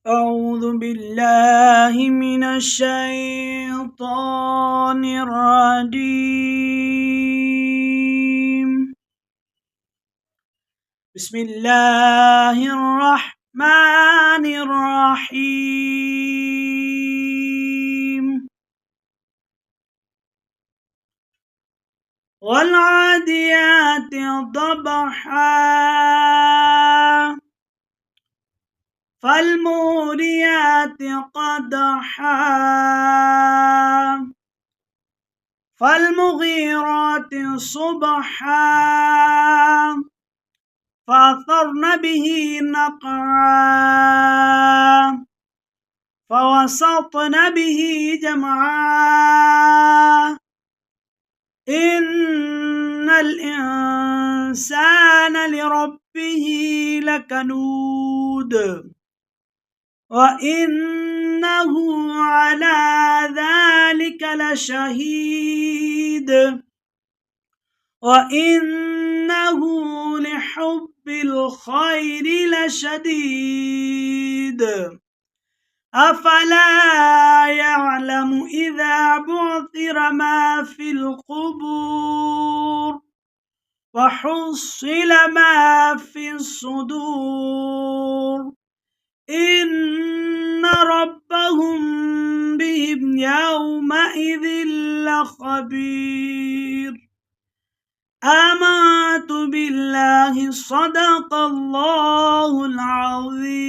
أعوذ بالله من الشيطان الرجيم. بسم الله الرحمن الرحيم. والعاديات ضبحا فالموريات قدحا فالمغيرات صبحا فأثرن به نقعا فوسطن به جمعا إن الإنسان لربه لكنود وإنه على ذلك لشهيد وإنه لحب الخير لشديد أفلا يعلم إذا بعثر ما في القبور وحصل ما في الصدور إن ربهم بهم يومئذ لخبير. آمنت بالله صدق الله العظيم.